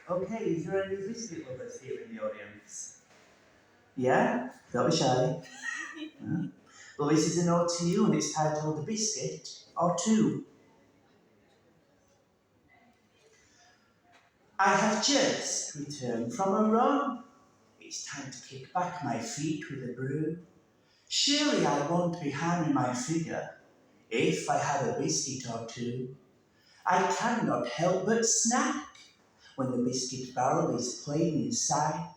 Okay, is there any biscuit lovers here in the audience? Yeah? Don't be shy. Huh? Well, this is a note to you and it's titled The Biscuit or Two. I have just returned from a run. It's time to kick back my feet with a brew. Surely I won't be harming my figure if I have a biscuit or two. I cannot help but snack when the biscuit barrel is plain inside.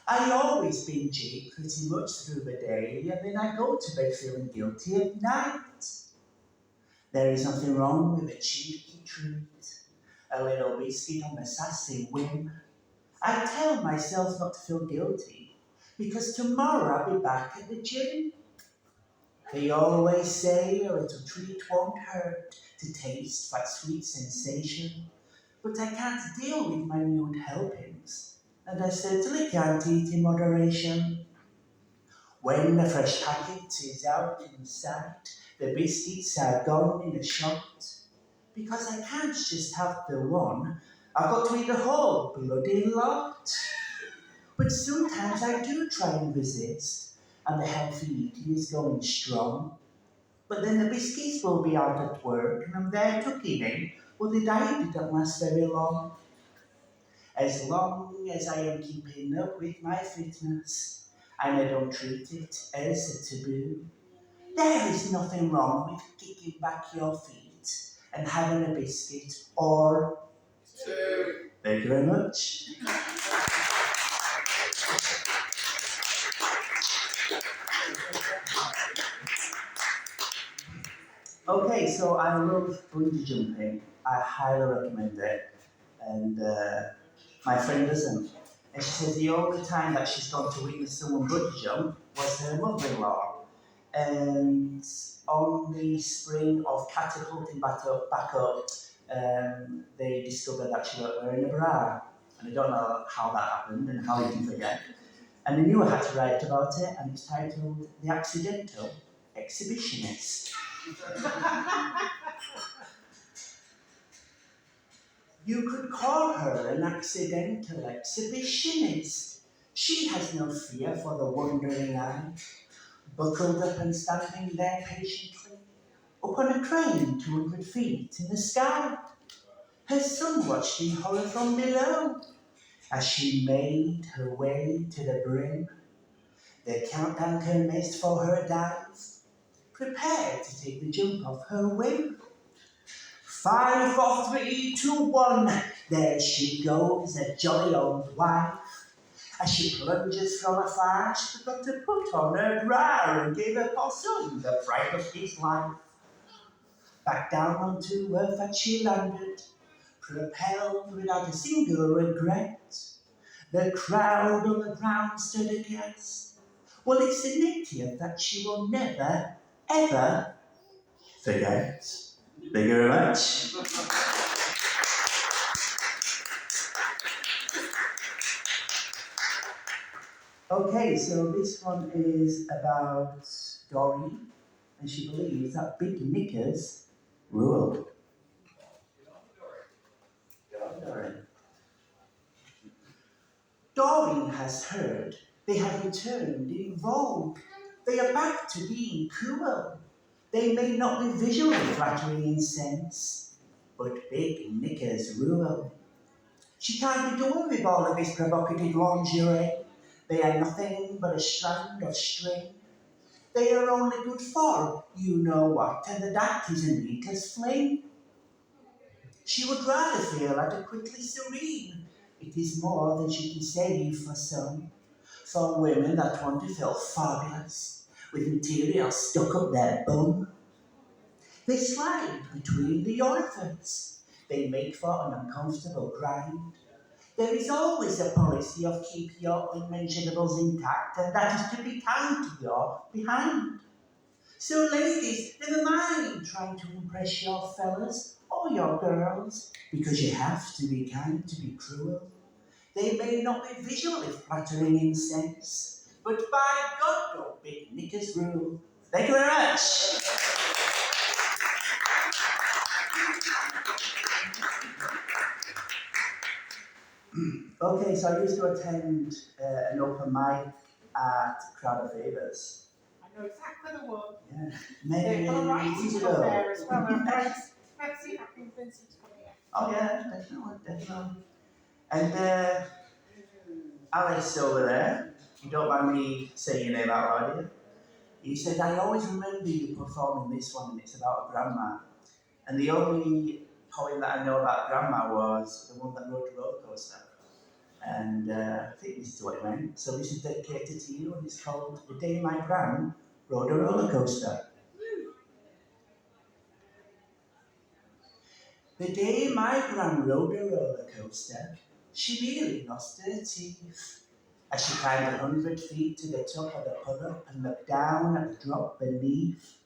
I always binge it pretty much through the day and then I go to bed feeling guilty at night. There is nothing wrong with a cheeky treat, a little biscuit on a sassy whim. I tell myself not to feel guilty because tomorrow I'll be back at the gym. They always say a little treat won't hurt to taste that sweet sensation, but I can't deal with minute helpings, and I certainly can't eat in moderation. When the fresh packet is out in sight, the biscuits are gone in a shot. Because I can't just have the one, I've got to eat the whole bloody lot. But sometimes I do try and resist, and the healthy eating is going strong. But then the biscuits will be out at work, and I'm there tucking in. Well, the diet didn't last very long. As long as I am keeping up with my fitness, and I don't treat it as a taboo, there is nothing wrong with kicking back your feet and having a biscuit or two. Thank you very much. Okay, so I love bungee jumping. I highly recommend it. And my friend doesn't. And she says the only time that she's gone to witness someone bungee jump was her mother-in-law. And on the spring of catapulting back up, they discovered that she was wearing a bra. And I don't know how that happened and how you can forget. And I knew I had to write about it, and it's titled The Accidental Exhibitionist. You could call her an accidental exhibitionist. She has no fear for the wandering eye, buckled up and standing there patiently, up on a crane 200 feet in the sky. Her son watched in horror from below as she made her way to the brim. The countdown commenced for her dive, prepared to take the jump off her whim. 5, 4, 3, 2, 1, there she goes, a jolly old wife. As she plunges from afar, she forgot to put on her bra and gave her poor son the fright of his life. Back down onto earth that she landed, propelled without a single regret. The crowd on the ground stood aghast. Well, it's an idiot that she will never, ever forget. Thank you very much. Okay, so this one is about Dory, and she believes that big knickers rule. Go on, Dory. Doreen has heard they have returned in vogue. They are back to being cool. They may not be visually flattering in sense, but big knickers rule. She can't be doing with all of this provocative lingerie. They are nothing but a strand of string. They are only good for you know what, and that is a needless fling. She would rather feel adequately serene. It is more than she can save for some. For women that want to feel fabulous, with material stuck up their bum. They slide between the orifices. They make for an uncomfortable grind. There is always a policy of keep your unmentionables intact, and that is to be kind to your behind. So ladies, never mind trying to impress your fellas or your girls, because you have to be kind to be cruel. They may not be visually flattering in sense, but by God, no big knickers rule. Thank you very much. Okay, so I used to attend an open mic at Crowd of Favours. I know exactly the one. Yeah, They've got a right years to up ago. there as well. Let's see if I can convince you to come here. Oh yeah, definitely. And Alice over there, you don't mind me saying your name out loud, do you? He said, I always remember you performing this one, and it's about a grandma. And the only poem that I know about grandma was the one that rode the roller coaster. And I think this is what it went. So this is dedicated to you, and it's called The Day My Gran Rode a Roller Coaster. The day my gran rode a roller coaster, she nearly lost her teeth. As she climbed 100 feet to the top of the puddle and looked down at the drop beneath,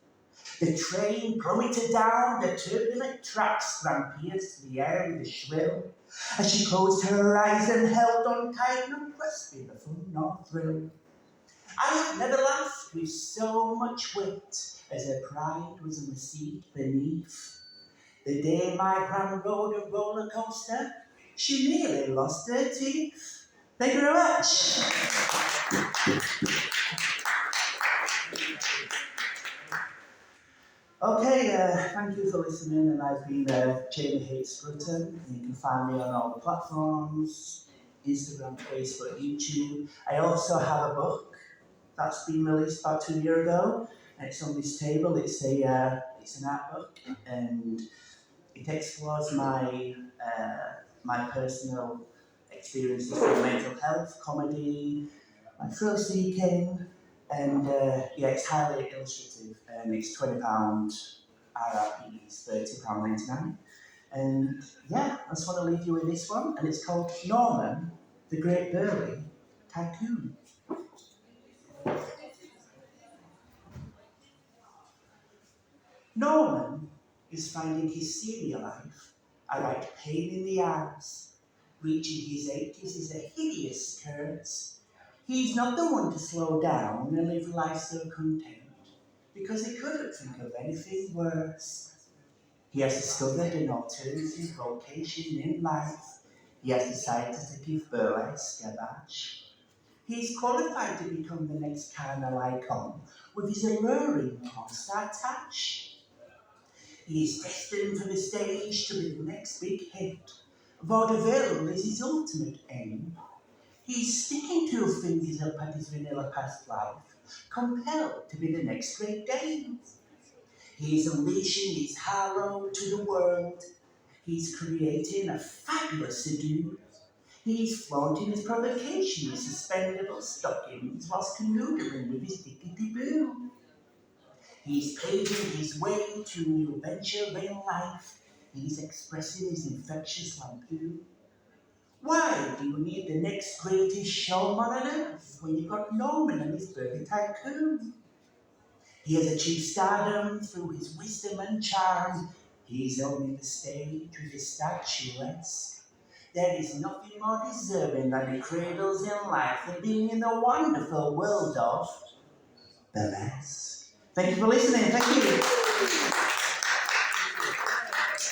the train plummeted down the turbulent tracks, sprang pierced to the air with a shrill. As she closed her eyes and held on tight, not grasping the fun nor thrill. I have never laughed with so much wit as her pride was in the seat beneath. The day my gran rode a roller coaster, she nearly lost her teeth. Thank you very much. Okay, thank you for listening, and I've been Jamie H. Scruton. You can find me on all the platforms, Instagram, Facebook, YouTube. I also have a book that's been released about 2 years ago, and it's on this table. It's an art book, and it explores my personal experiences with mental health, comedy, my thrill seeking, and yeah, it's highly illustrative, and it's £20. RRP is £30.99. And yeah, I just want to leave you with this one, and it's called Norman, the Great Burly Tycoon. Norman is finding his serial life a right pain in the ass. Reaching his 80s is a hideous curse. He's not the one to slow down and live life so content, because he couldn't think of anything worse. He has discovered an alternative vocation in life. He has decided to give burlesque a bash. He's qualified to become the next carnal icon with his alluring porn-star touch. He is destined for the stage to be the next big hit. Vaudeville is his ultimate aim. He's sticking two fingers up at his vanilla past life, compelled to be the next great Dane. He's unleashing his harrow to the world. He's creating a fabulous seduce. He's flaunting his provocation with suspendable stockings whilst canoodling with his dickety-boo. He's paving his way to a new venture in life. He's expressing his infectious lampoon. Why do you need the next greatest showman on earth when you've got Norman and his burly tycoon? He has achieved stardom through his wisdom and charm. He's owning the stage with his statuesque. There is nothing more deserving than the cradles in life than being in the wonderful world of burlesque. Thank you for listening. Thank you.